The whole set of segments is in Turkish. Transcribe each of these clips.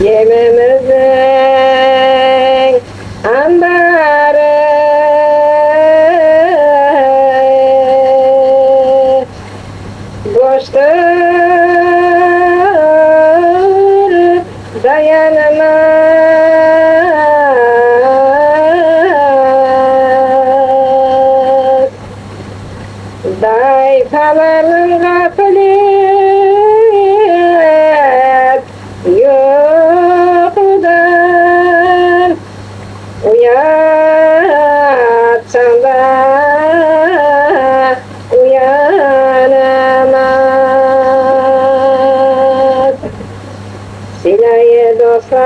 Gemimizin ambarı boştur, dayanamaz. Daytaların gaflet yokudan uyatsan da uyanamaz. Silayı dostlar,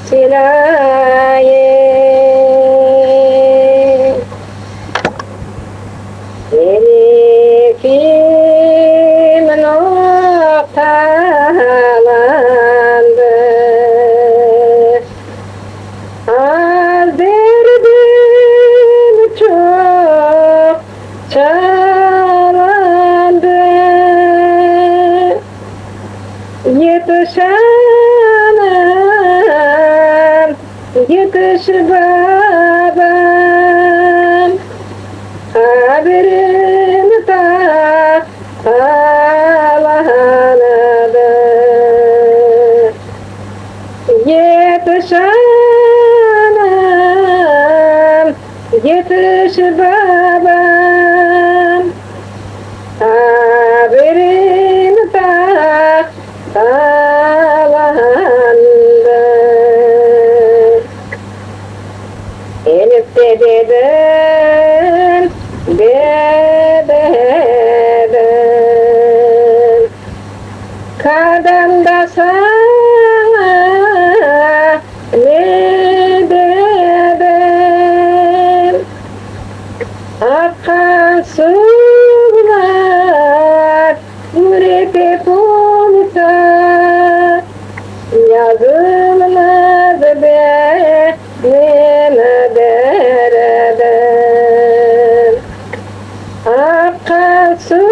silayı Elif'im noktalandı. Az derdim çok çalandı. Yetişemem, yetiş babam. Haberim da Allah'anadı. Yetişemem, yetiş babam. Haberim da Allah'anadı. Elif de dedim, dedim, kademde sana ne dedim? Akan sular mürekkep olsa yazılmaz benim derdim. Akan sular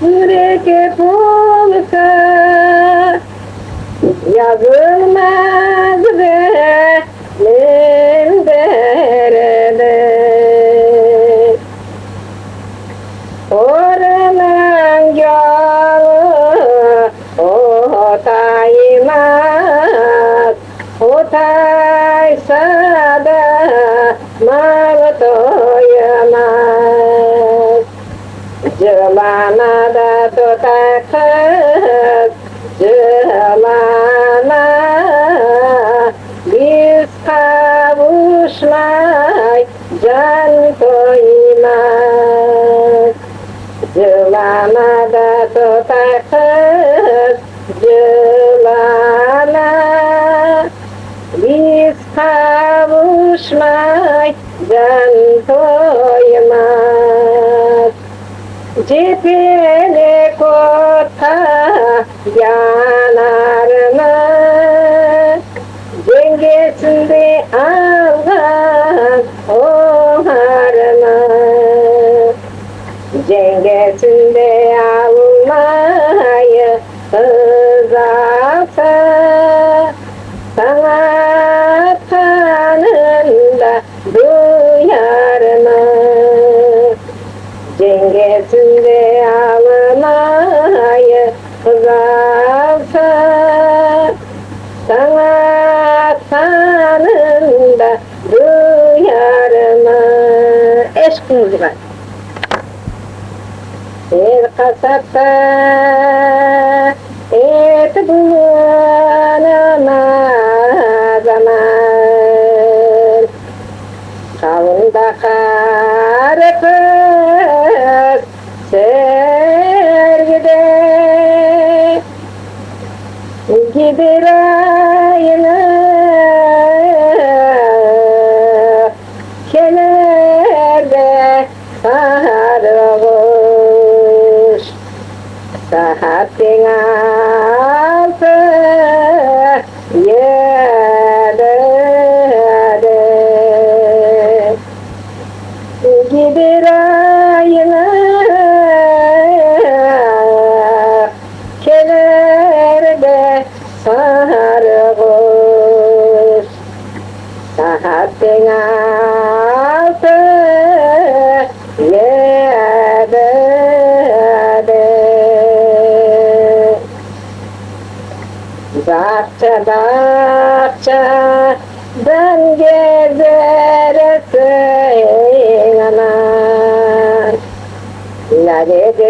mürekkep olsa yazılmaz benim derdim. Oradan yolu otaymaz, otaysa da mal doyamaz. Cılana da tutar kız, cılana biz kavuşmay can koymaz. Cılana da tutar kız, cılana biz kavuşmay can koymaz. Cepheli kota yanar mı? Cengesinde algan ohar mı? Cengesinde almayı kızarsa sana kanında duyar mı? Cengesinde almayı kızarsa sana kanında duyar mı? Eşkiniz var. Bir kasapta et bulunamaz zaman. Kavunda karpuz sergide gider ayına kelerde sarhoş. Saatin altı yerde gider ayına bahçeden gezersin aman. Nerede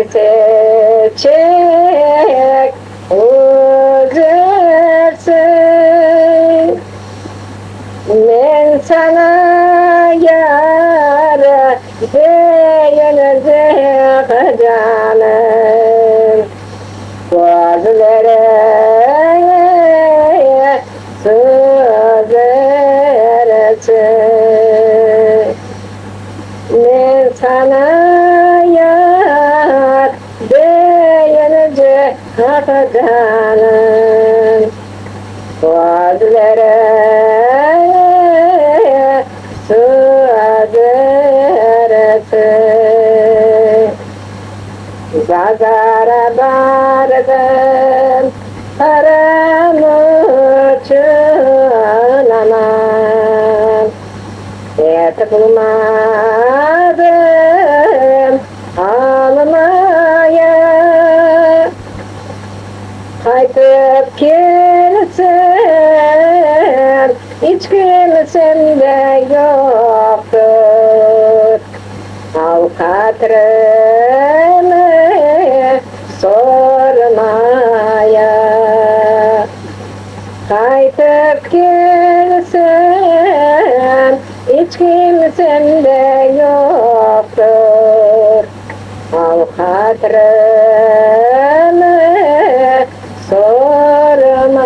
çiçek uzarsın, ben sana yar değinecek canım. Gözlere söz verirsin, ben sana yar değinecek canım. Gözlere söz verirsin. Pazara vardım param için aman, et bulmadım almaya. Kaytıp gelsen hiç kimsende yoktur. Al hatırımı sormaya. Kaytıp gelsen hiç kimsende yoktur. Al hatırımı sormaya.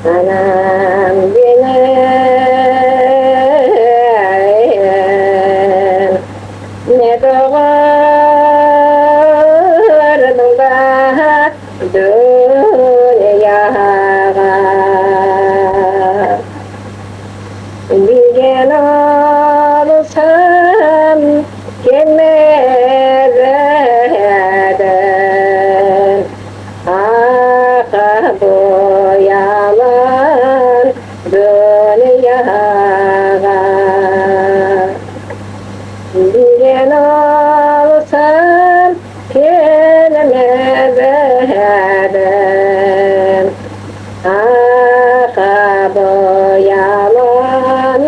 Anam benim ne doğurdun da dünyaya. Bilgen olsam gelmezdim, ah bu yalan dünyaya. Bilgen olsam gelmezdim, ah bu yalan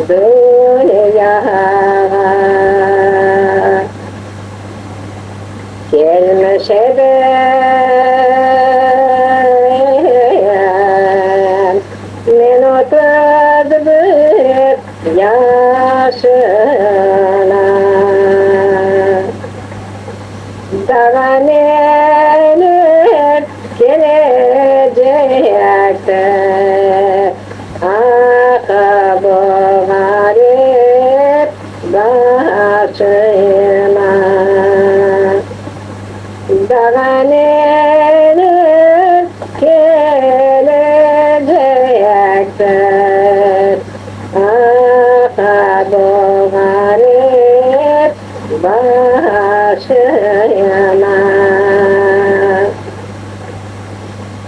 dünyaya. Gelmiş edem men oturdum yaşına. Daha neler gelecekti, ah bu garip başıma. Daha neler gelecektir, ah bu garip başıma.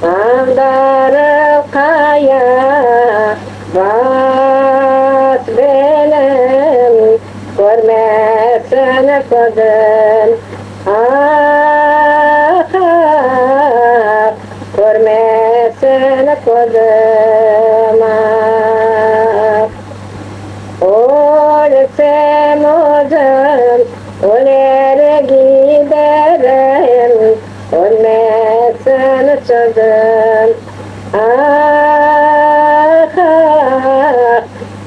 Andarıp kaya bas benim, görmezsen gözüm, ah görmezsen gözüm, ah. Ölsem özüm, öler giderim, ölmezsen sözüm, ah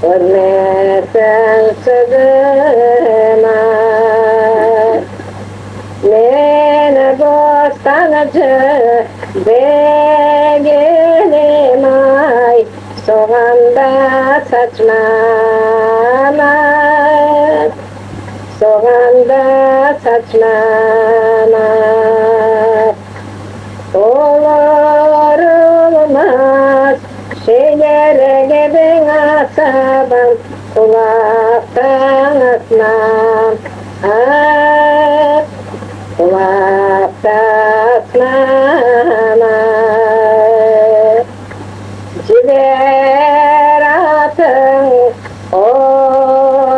ölmezsen sözüm, ah. Meni bostancı begenim ay, soğanda saçmama, soğanda saçmama. Olur olmaz şeylere gidin asabım, kulaktan asmam, ah kulaktan asmam, ah. Civer atın otlasın,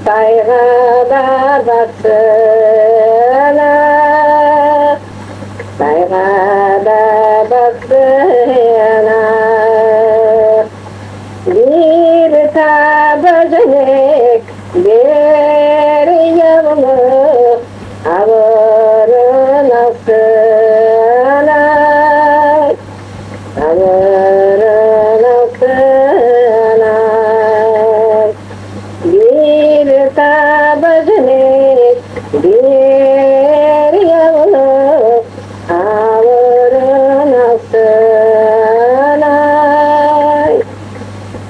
saygılar baksın, ah. bir tabacılık bir yavru avurun asına avurun asına bir tabacılık bir yavru avurun asına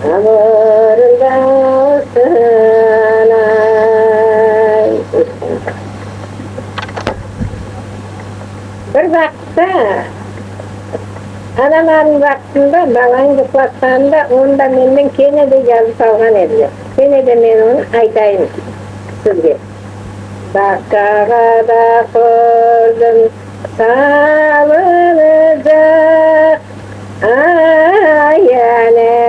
avurun asına. Bir vakti anamın vaktinde balan kutlattığında onda menden kene de yazıp algan edi. Kene de men onu aytayım sizge. Bakkaga da ko'rdim salınacak ayalene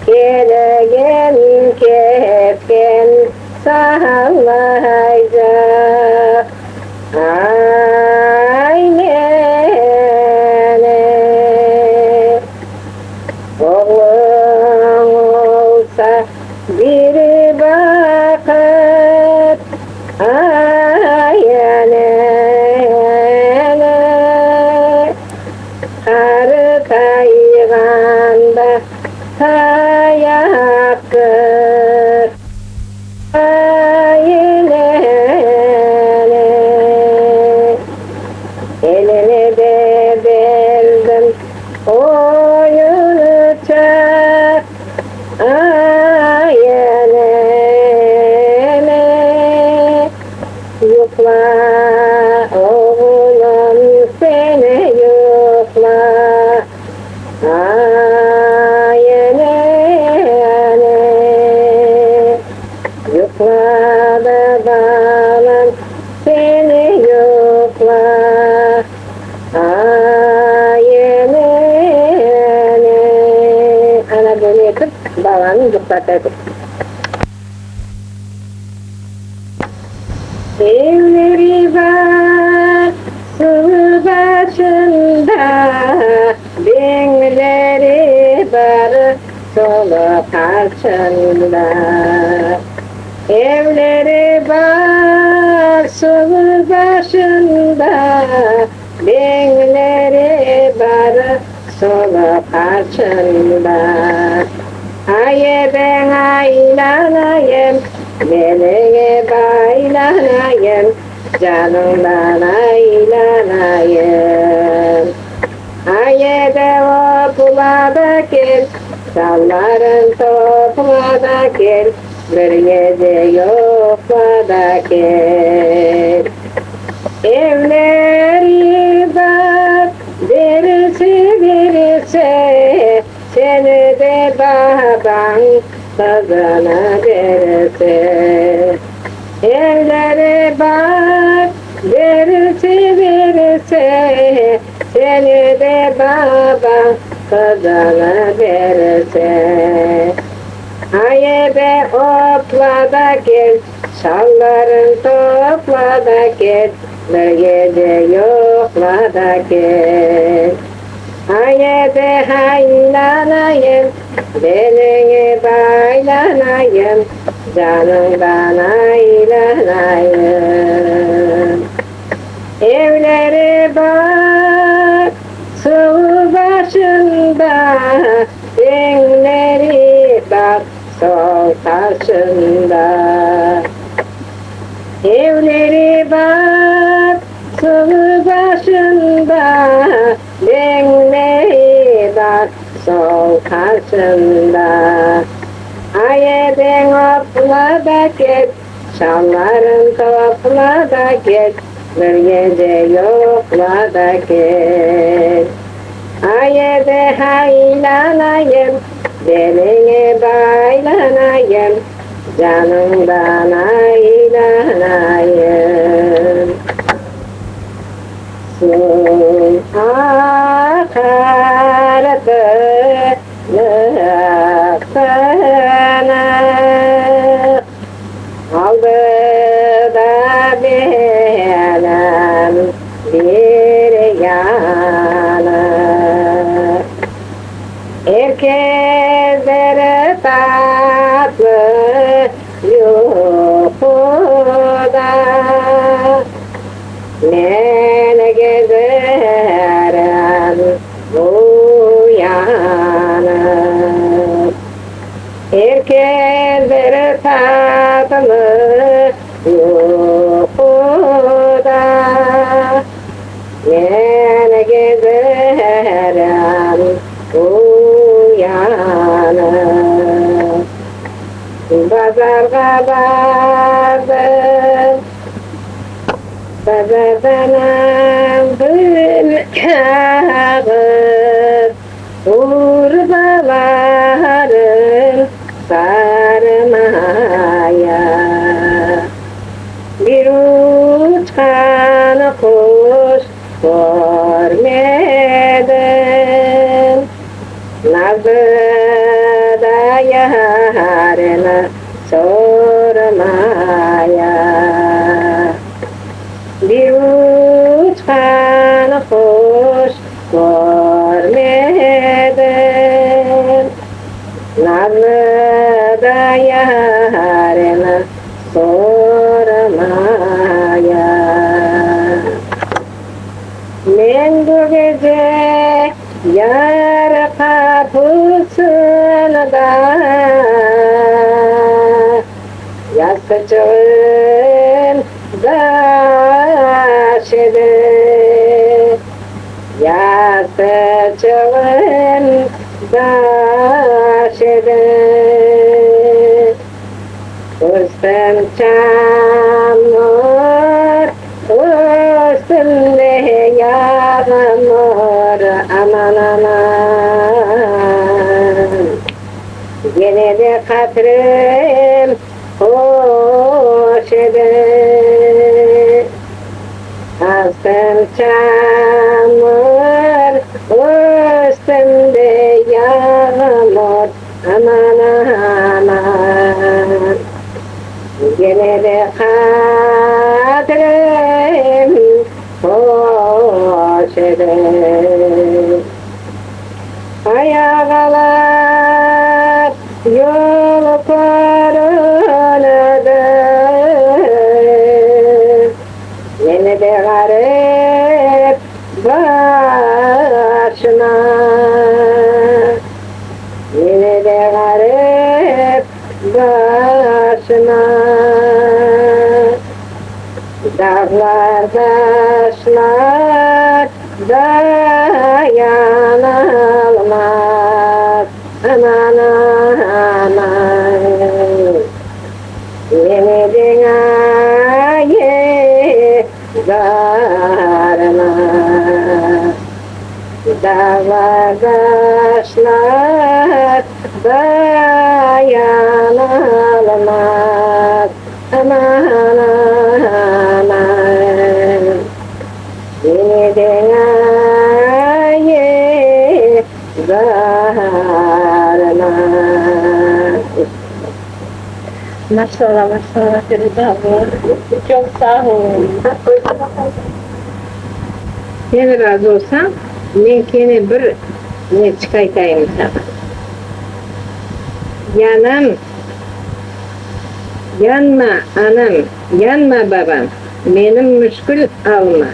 kelegen ketken sallayacak aynene oğlum olsa biri bakıp ayalene karı kayganda tayaktır ayalene eline de verdim oyuncak ayalene yukla oğlum seni yukla ayalene yukla da balam seni yukla ayalene ana böyle yapıp balanı yuklatırdık. Evleri var su başında, benleri var solu karşında. Evleri var su başında, benleri var solu karşında. Aye ben aylanayım, Melege baylanayım, canımdan aylanayım. Ayede opla da gel, salların topla da gel, bir gece yokla da gel. Evleri bak, birisi birisi, seni de baban kızına verirse. Evleri bak, birisi birisi, seni de baban kızına verirse. Haye be opla da gel, şalların topla da gel, bir gece yokla da gel. Haye be haylanayım, belini baylanayım, canımdan aylanayım. Evleri bak, su başında, benleri bak, sol karşında. Evleri bak, su başında, benleri bak, sol karşında. Aye ben opla da git, şalların topla da git, bir gece yokla da git. Aye de haylanayım, belini baylanayım, canımdan aylanayım. Sun akardı nıksana, aldı da benim bir yana. Herkeslere tatlı yuhuda ne gezerim uyanıp. Herkeslere tatlı yuhuda ne gezerim uyanıp. Pazarga vardım, pazardan aldım kağıt, urbaların sarmaya. Bir uçan kuş görmedim, nazlı da yarına sormaya. Bir uçan kuş görmedim, nazlı da yarına sormaya. Men bu gece yar kapısında yastıcığın başıdı, yastıcığın başıdı. Üstüm çamur, üstümde yağmur, aman aman. Yine de katrım hoş eder. Üstüm çamur, üstümde yağmur, aman aman. Yine de kadrim hoş eder. Ayağlar yol korunadı, yine de garip başına. Yine de garip başına. Dağlar taşlar dayanılmaz, aman aman. Yeni dünyayı darmaz. Dağlar taşlar dayanılmaz, aman aman. Yeni dünyayı darmaz. Maşallah maşallah Feride abla. Çok sağ olun. Sen razı olsan, ben kendime bir ne çıkartayım sana. Yanam, yanma anam, yanma babam, benim müşkül alma.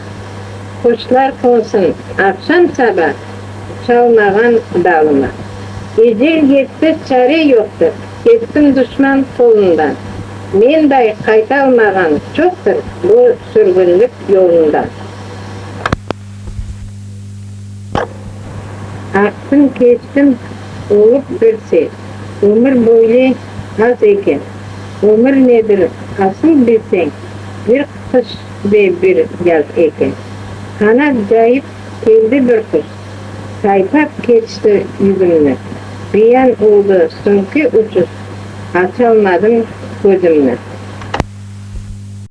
Kuşlar konsun akşam sabah, çalmağan dalıma. Ecel yetse çare yoktur, gittim düşman kolundan. Men dahi kaytalmağan çoktur bu sürgünlük yolundan. Aktım geçtim olup bir şey, ömür boyu az eken. Ömür nedir asıl bilsen, bir kış ve bir yaz eken. Kanat cayıp geldi bir kuş, saypap geçti yüzümle. Bir yan oldu çünkü uçuş, açalmadım gözümle.